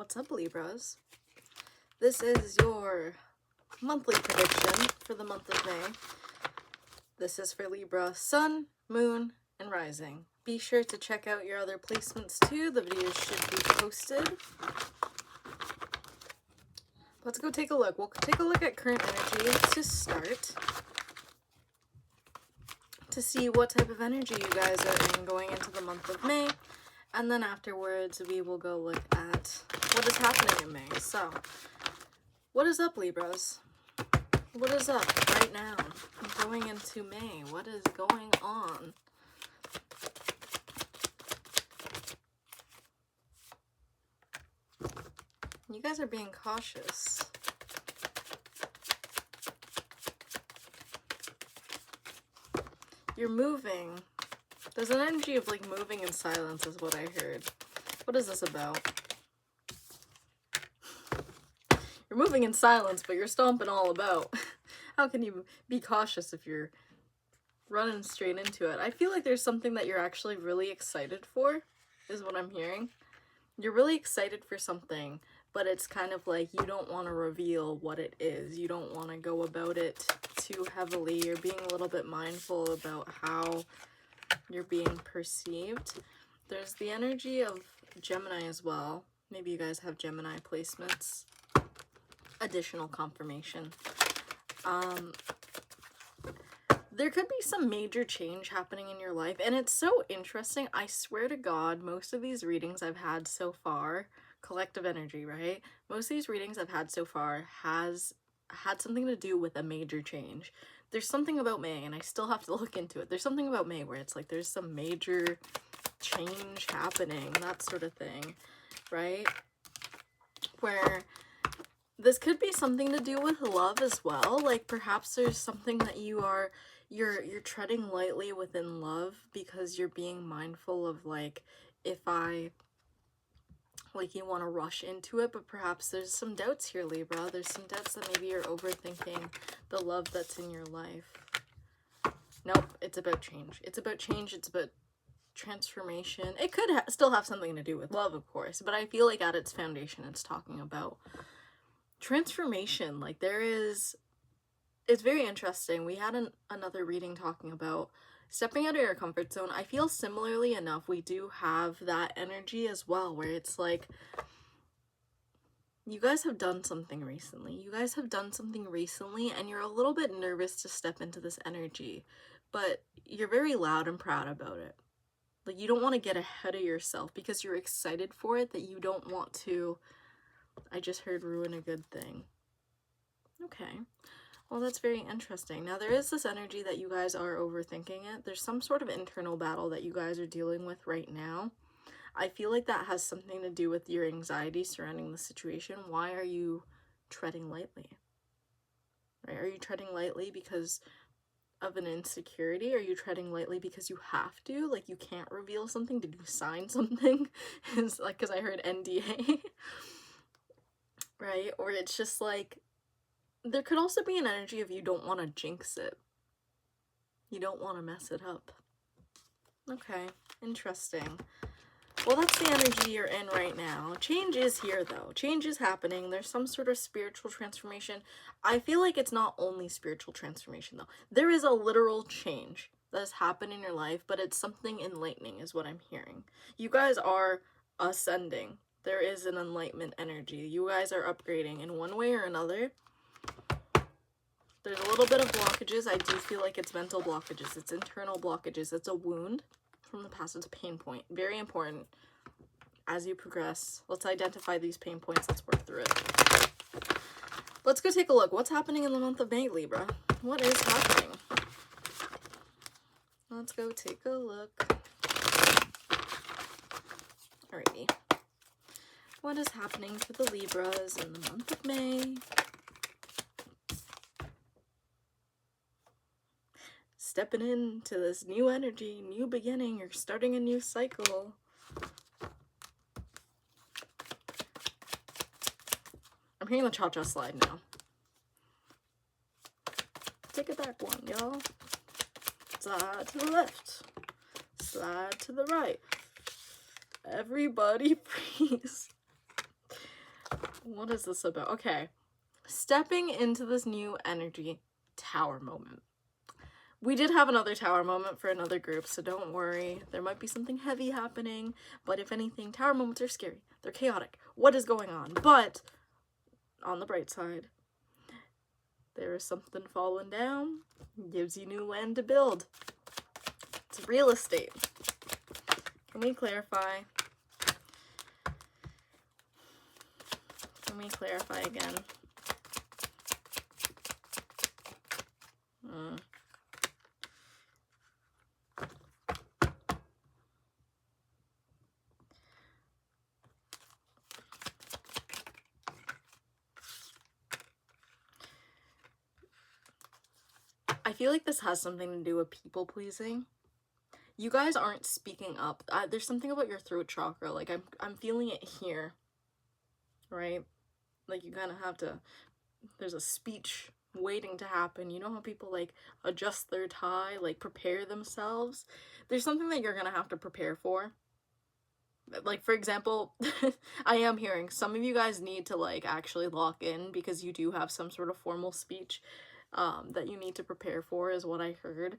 What's up, Libras? This is your monthly prediction for the month of May. This is for Libra Sun, Moon, and Rising. Be sure to check out your other placements too. The videos should be posted. Let's go take a look. We'll take a look at current energy to start, to see what type of energy you guys are in going into the month of May. And then afterwards, we will go look at what is happening in May. So, what is up, Libras? What is up right now? Going into May, what is going on? You guys are being cautious. You're moving. There's an energy of like moving in silence is what I heard. What is this about? You're moving in silence, but you're stomping all about. How can you be cautious if you're running straight into it? I feel like there's something that you're actually really excited for, is what I'm hearing. You're really excited for something, but it's kind of like you don't want to reveal what it is. You don't want to go about it too heavily. You're being a little bit mindful about how you're being perceived. There's the energy of Gemini as well. Maybe you guys have Gemini placements. Additional confirmation. There could be some major change happening in your life, and it's so interesting. I swear to God, most of these readings I've had so far, collective energy, right? Most of these readings I've had so far has had something to do with a major change. There's something about May, and I still have to look into it. There's something about May where it's like there's some major change happening, that sort of thing, right? Where this could be something to do with love as well. Like perhaps there's something that you're treading lightly within love because you're being mindful of like, if you want to rush into it, but perhaps there's some doubts here, Libra. There's some doubts that maybe you're overthinking the love that's in your life. Nope, it's about change. It's about change. It's about transformation. It could still have something to do with love, of course, but I feel like at its foundation, it's talking about transformation. Like it's very interesting. We had another reading talking about stepping out of your comfort zone. I feel similarly enough, we do have that energy as well, where it's like, you guys have done something recently. You guys have done something recently, and you're a little bit nervous to step into this energy, but you're very loud and proud about it. Like, you don't want to get ahead of yourself because you're excited for it, that you don't want to, I just heard, ruin a good thing. Okay. Well, that's very interesting. Now, there is this energy that you guys are overthinking it. There's some sort of internal battle that you guys are dealing with right now. I feel like that has something to do with your anxiety surrounding the situation. Why are you treading lightly? Right? Are you treading lightly because of an insecurity? Are you treading lightly because you have to? Like, you can't reveal something? Did you sign something? It's like, because I heard NDA. Right? Or it's just like, there could also be an energy of you don't want to jinx it. You don't want to mess it up. Okay, interesting. Well, that's the energy you're in right now. Change is here, though. Change is happening. There's some sort of spiritual transformation. I feel like it's not only spiritual transformation, though. There is a literal change that has happened in your life, but it's something enlightening is what I'm hearing. You guys are ascending. There is an enlightenment energy. You guys are upgrading in one way or another. There's a little bit of blockages. I do feel like it's mental blockages. It's internal blockages. It's a wound from the past. It's a pain point. Very important as you progress. Let's identify these pain points. Let's work through it. Let's go take a look. What's happening in the month of May, Libra? What is happening? Let's go take a look. Alrighty. What is happening for the Libras in the month of May? Stepping into this new energy, new beginning, you're starting a new cycle. I'm hearing the cha-cha slide now. Take it back one, y'all. Slide to the left. Slide to the right. Everybody freeze. What is this about? Okay. Stepping into this new energy, tower moment. We did have another tower moment for another group, so don't worry. There might be something heavy happening, but if anything, tower moments are scary. They're chaotic. What is going on? But on the bright side, there is something falling down. Gives you new land to build. It's real estate. Can we clarify? Can we clarify again? I feel like this has something to do with people pleasing. You guys aren't speaking up. There's something about your throat chakra. Like, I'm feeling it here. Right? Like, you kind of have to, there's a speech waiting to happen. You know how people, like, adjust their tie, like, prepare themselves? There's something that you're gonna have to prepare for. Like, for example, I am hearing some of you guys need to, like, actually lock in because you do have some sort of formal speech that you need to prepare for, is what I heard.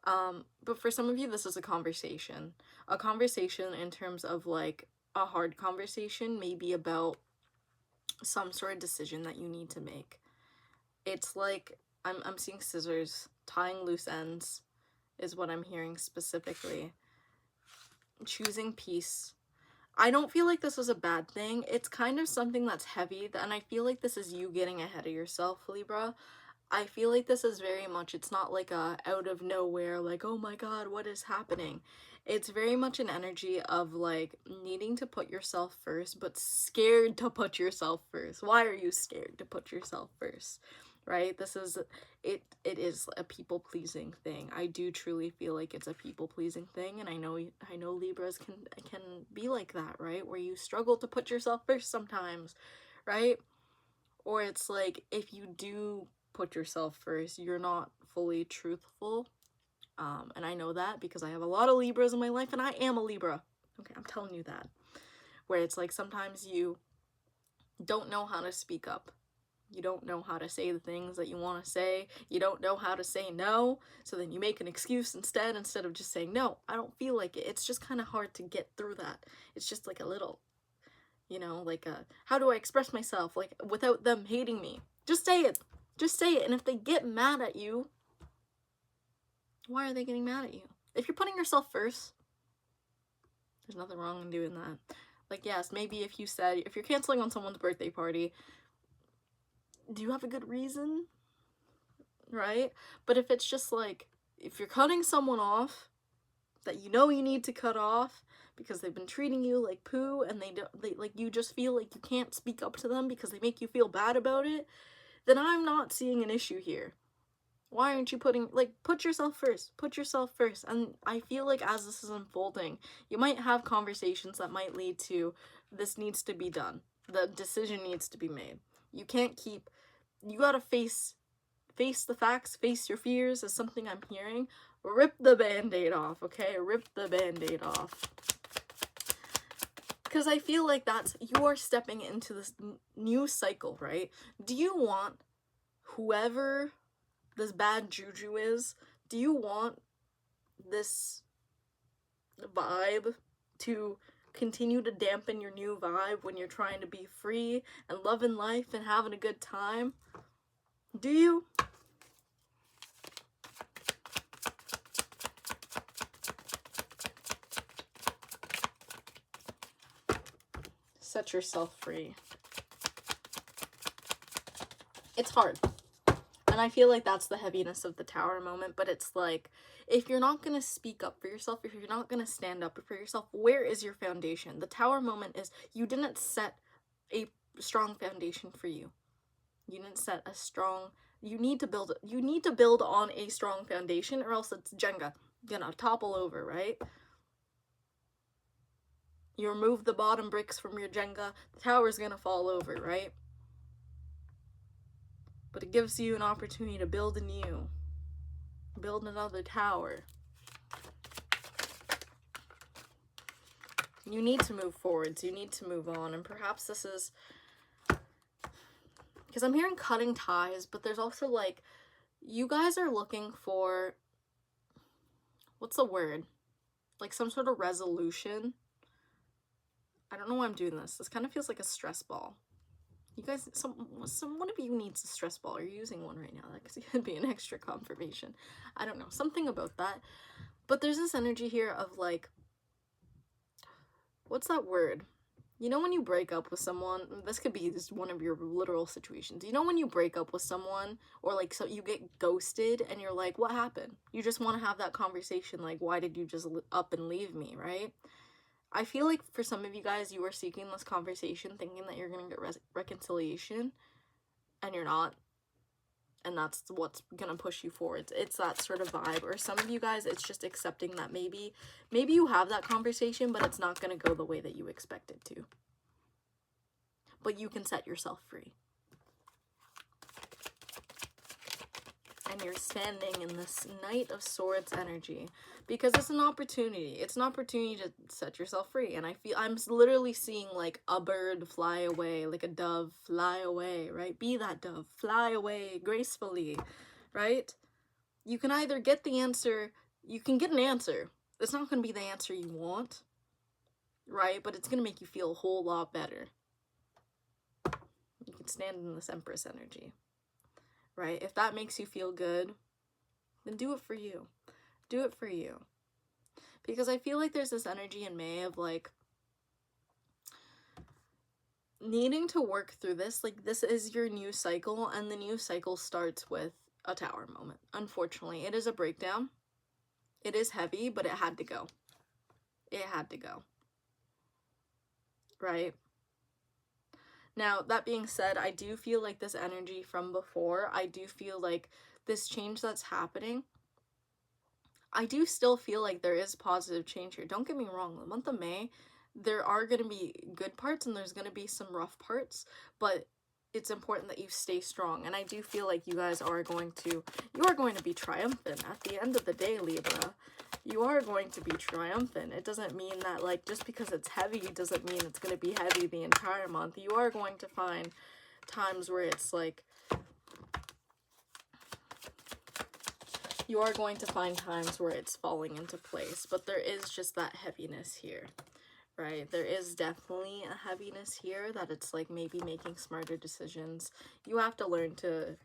But for some of you, this is a conversation in terms of, like, a hard conversation, maybe about some sort of decision that you need to make. It's like, I'm seeing scissors, tying loose ends is what I'm hearing specifically. Choosing peace. I don't feel like this is a bad thing. It's kind of something that's heavy, and I feel like this is you getting ahead of yourself, Libra. I feel like this is very much, it's not like a out of nowhere, like, oh my god, what is happening? It's very much an energy of, like, needing to put yourself first, but scared to put yourself first. Why are you scared to put yourself first? Right? This is, it is a people-pleasing thing. I do truly feel like it's a people-pleasing thing, and I know Libras can be like that, right? Where you struggle to put yourself first sometimes, right? Or it's like, if you do put yourself first, you're not fully truthful. And I know that because I have a lot of Libras in my life, and I am a Libra. Okay, I'm telling you that. Where it's like, sometimes you don't know how to speak up. You don't know how to say the things that you want to say. You don't know how to say no. So then you make an excuse instead of just saying, no, I don't feel like it. It's just kind of hard to get through that. It's just like a little, you know, like how do I express myself, like, without them hating me? Just say it. Just say it. And if they get mad at you, why are they getting mad at you? If you're putting yourself first, there's nothing wrong in doing that. Like, yes, maybe if you're canceling on someone's birthday party, do you have a good reason? Right? But if it's just like, if you're cutting someone off that you know you need to cut off because they've been treating you like poo, and they like, you just feel like you can't speak up to them because they make you feel bad about it, then I'm not seeing an issue here. Why aren't you put yourself first? Put yourself first. And I feel like as this is unfolding, you might have conversations that might lead to, this needs to be done. The decision needs to be made. You gotta face the facts, face your fears, is something I'm hearing. Rip the band-aid off, okay? Rip the band-aid off. Because I feel like you are stepping into this new cycle, right? Do you want whoever this bad juju is, do you want this vibe to continue to dampen your new vibe when you're trying to be free and loving life and having a good time? Do you? Set yourself free. It's hard. And I feel like that's the heaviness of the tower moment, but it's like, if you're not going to speak up for yourself, if you're not going to stand up for yourself, where is your foundation? The tower moment is, you didn't set a strong foundation for you. You didn't set a strong, you need to build on a strong foundation, or else it's Jenga, gonna topple over, right? You remove the bottom bricks from your Jenga, the tower's gonna fall over, right? But it gives you an opportunity to build another tower. You need to move forwards, you need to move on, and perhaps this is because I'm hearing cutting ties, but there's also like, you guys are looking for, what's the word? Like some sort of resolution. I don't know why I'm doing this. This kind of feels like a stress ball. You guys, one of you needs a stress ball. You're using one right now. That could be an extra confirmation. I don't know. Something about that. But there's this energy here of like, what's that word? You know when you break up with someone, this could be just one of your literal situations. You know when you break up with someone, or like so you get ghosted and you're like, what happened? You just want to have that conversation like, why did you just up and leave me, right? I feel like for some of you guys, you are seeking this conversation thinking that you're going to get reconciliation, and you're not. And that's what's going to push you forward. It's that sort of vibe. Or some of you guys, it's just accepting that maybe you have that conversation, but it's not going to go the way that you expect it to. But you can set yourself free. And you're standing in this Knight of Swords energy because it's an opportunity. It's an opportunity to set yourself free. And I'm literally seeing like a bird fly away, like a dove fly away, right? Be that dove, fly away gracefully, right? You can either get the answer, you can get an answer. It's not going to be the answer you want, right? But it's going to make you feel a whole lot better. You can stand in this Empress energy. Right? If that makes you feel good, then do it for you. Do it for you. Because I feel like there's this energy in May of like needing to work through this. Like this is your new cycle, and the new cycle starts with a Tower moment. Unfortunately, it is a breakdown. It is heavy, but it had to go. It had to go. Right? Now, that being said, I do feel like this energy from before, I do feel like this change that's happening, I do still feel like there is positive change here. Don't get me wrong, the month of May, there are going to be good parts and there's going to be some rough parts, but it's important that you stay strong. And I do feel like you guys are going to be triumphant at the end of the day, Libra. You are going to be triumphant. It doesn't mean that, like, just because it's heavy doesn't mean it's going to be heavy the entire month. You are going to find times where it's, like, you are going to find times where it's falling into place. But there is just that heaviness here, right? There is definitely a heaviness here that it's, like, maybe making smarter decisions. You have to learn to...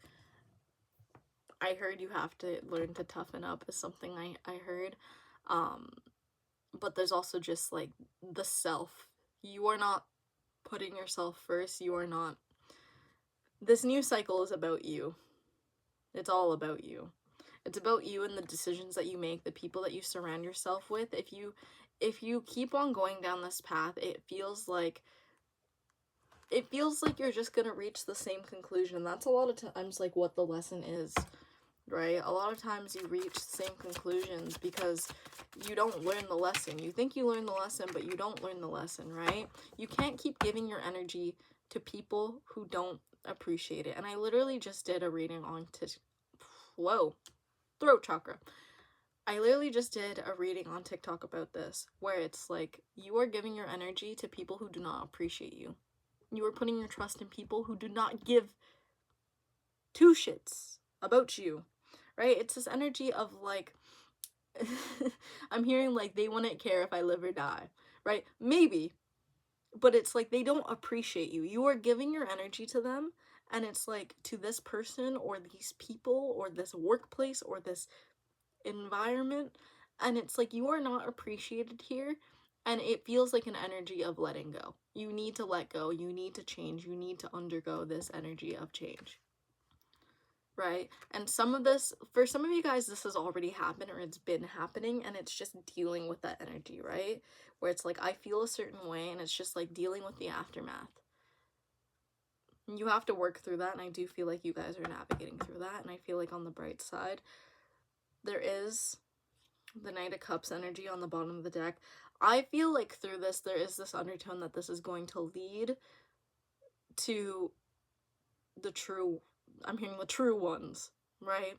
I heard you have to learn to toughen up is something I heard. But there's also just like the self. You are not putting yourself first. You are not. This new cycle is about you. It's all about you. It's about you and the decisions that you make, the people that you surround yourself with. If you keep on going down this path, it feels like you're just gonna reach the same conclusion. And that's a lot of times like what the lesson is. Right? A lot of times you reach the same conclusions because you don't learn the lesson. You think you learn the lesson, but you don't learn the lesson, right? You can't keep giving your energy to people who don't appreciate it. And I literally just did a reading on throat chakra. I literally just did a reading on TikTok about this, where it's like, you are giving your energy to people who do not appreciate you. You are putting your trust in people who do not give two shits about you. Right? It's this energy of like, I'm hearing like they wouldn't care if I live or die, right? Maybe, but it's like they don't appreciate you. You are giving your energy to them, and it's like to this person or these people or this workplace or this environment, and it's like you are not appreciated here, and it feels like an energy of letting go. You need to let go. You need to change. You need to undergo this energy of change. Right? And some of this, for some of you guys, this has already happened or it's been happening, and it's just dealing with that energy, right? Where it's like, I feel a certain way, and it's just like dealing with the aftermath. You have to work through that, and I do feel like you guys are navigating through that, and I feel like on the bright side, there is the Knight of Cups energy on the bottom of the deck. I feel like through this, there is this undertone that this is going to lead to the true... I'm hearing the true ones, right?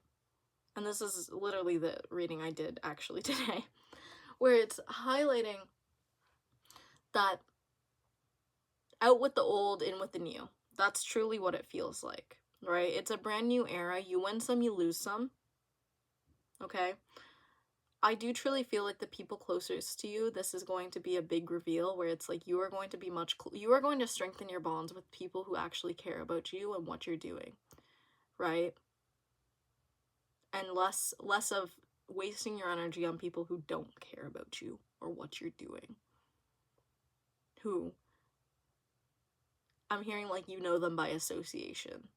And this is literally the reading I did actually today, where it's highlighting that Out with the old, in with the new. That's truly what it feels like, right? It's a brand new era. You win some, you lose some. Okay? I do truly feel like the people closest to you, this is going to be a big reveal where it's like you are going to be you are going to strengthen your bonds with people who actually care about you and what you're doing, right? And less of wasting your energy on people who don't care about you or what you're doing. Who, I'm hearing like you know them by association,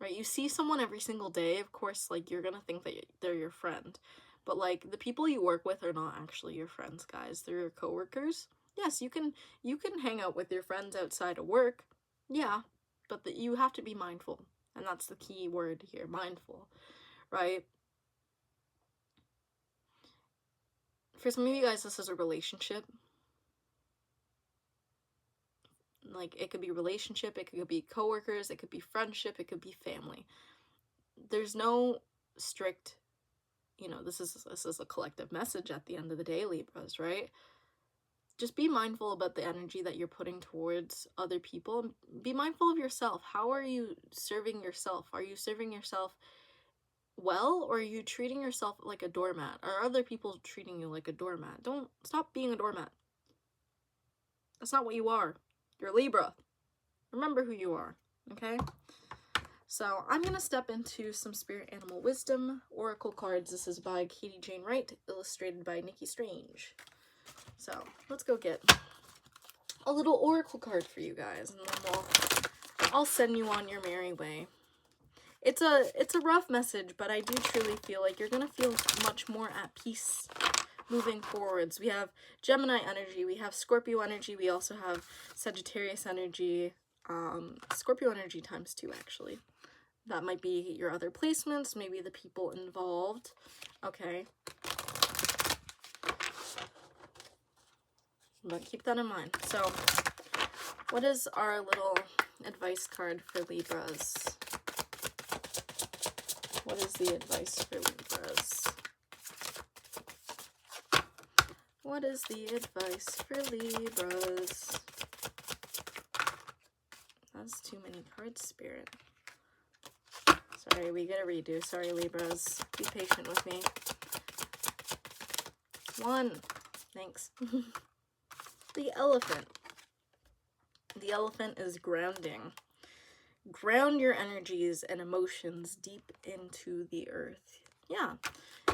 right? You see someone every single day, of course, like you're gonna think that they're your friend. But like the people you work with are not actually your friends, guys. They're your coworkers. Yes, you can hang out with your friends outside of work. Yeah, but you have to be mindful. And that's the key word here, mindful, right? For some of you guys, this is a relationship. Like, it could be relationship, it could be coworkers, it could be friendship, it could be family. There's no strict, you know, this is a collective message at the end of the day, Libras, right? Just be mindful about the energy that you're putting towards other people. Be mindful of yourself. How are you serving yourself? Are you serving yourself well, or are you treating yourself like a doormat? Are other people treating you like a doormat? Don't stop being a doormat. That's not what you are. You're Libra. Remember who you are, okay? So I'm going to step into some Spirit Animal Wisdom Oracle cards. This is by Katie Jane Wright, illustrated by Nikki Strange. So let's go get a little oracle card for you guys, and then I'll send you on your merry way. It's a rough message, but I do truly feel like you're going to feel much more at peace moving forwards. We have Gemini energy, we have Scorpio energy, we also have Sagittarius energy, Scorpio energy times 2 actually. That might be your other placements, maybe the people involved. Okay. But keep that in mind. So, what is our little advice card for Libras? What is the advice for Libras? What is the advice for Libras? That's too many cards, Spirit. Sorry, we get a redo. Sorry, Libras. Be patient with me. 1. Thanks. The elephant. The elephant is grounding. Ground your energies and emotions deep into the earth. Yeah.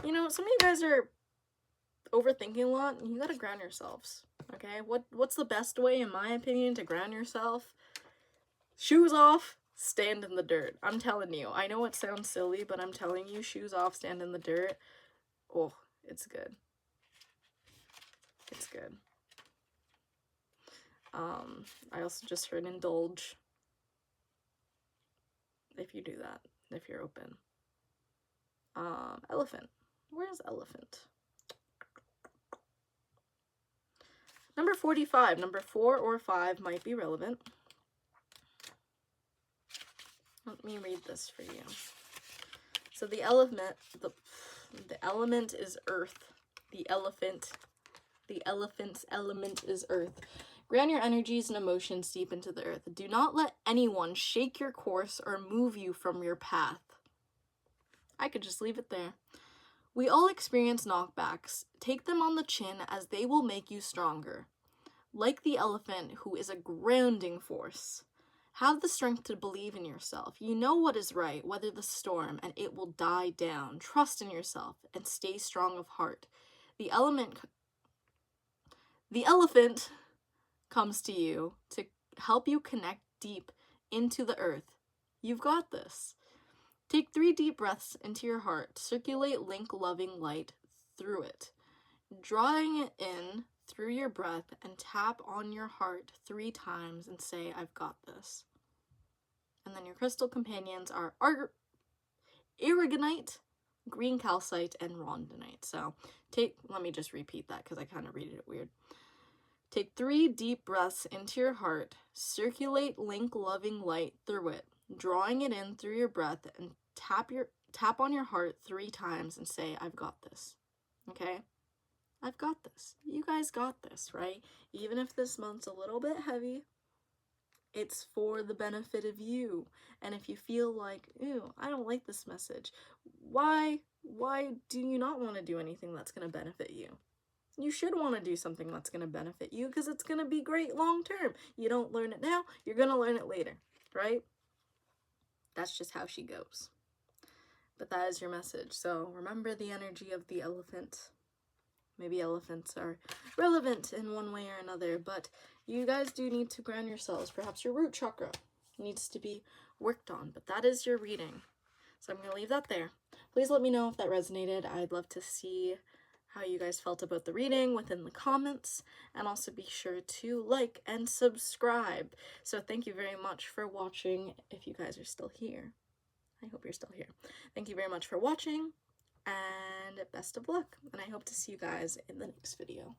You know, some of you guys are overthinking a lot. You gotta ground yourselves. Okay? What's the best way, in my opinion, to ground yourself? Shoes off, stand in the dirt. I'm telling you. I know it sounds silly, but I'm telling you, shoes off, stand in the dirt. Oh, it's good. It's good. I also just heard indulge. If you do that, if you're open. Elephant. Where's elephant? Number 45. Number 4 or 5 might be relevant. Let me read this for you. So the element, the element is earth. The elephant's element is earth. Ground your energies and emotions deep into the earth. Do not let anyone shake your course or move you from your path. I could just leave it there. We all experience knockbacks. Take them on the chin, as they will make you stronger. Like the elephant, who is a grounding force. Have the strength to believe in yourself. You know what is right. Weather the storm, and it will die down. Trust in yourself and stay strong of heart. The elephant comes to you to help you connect deep into the earth. You've got this. Take 3 deep breaths into your heart. Circulate loving light through it. Drawing it in through your breath, and tap on your heart 3 times and say, I've got this. And then your crystal companions are aragonite, green calcite, and rhodonite. So let me just repeat that because I kind of read it weird. Take 3 deep breaths into your heart. Circulate loving light through it. Drawing it in through your breath, and tap on your heart 3 times and say, I've got this. Okay? I've got this. You guys got this, right? Even if this month's a little bit heavy, It's for the benefit of you. And if you feel like, ew, I don't like this message, why do you not want to do anything that's going to benefit you? You should want to do something that's going to benefit you because it's going to be great long term. You don't learn it now, you're going to learn it later, right? That's just how she goes. But that is your message. So remember the energy of the elephant. Maybe elephants are relevant in one way or another, but you guys do need to ground yourselves. Perhaps your root chakra needs to be worked on, but that is your reading. So I'm going to leave that there. Please let me know if that resonated. I'd love to see how you guys felt about the reading within the comments, and also be sure to like and subscribe. So thank you very much for watching. If you guys are still here, I hope you're still here. Thank you very much for watching, and best of luck, and I hope to see you guys in the next video.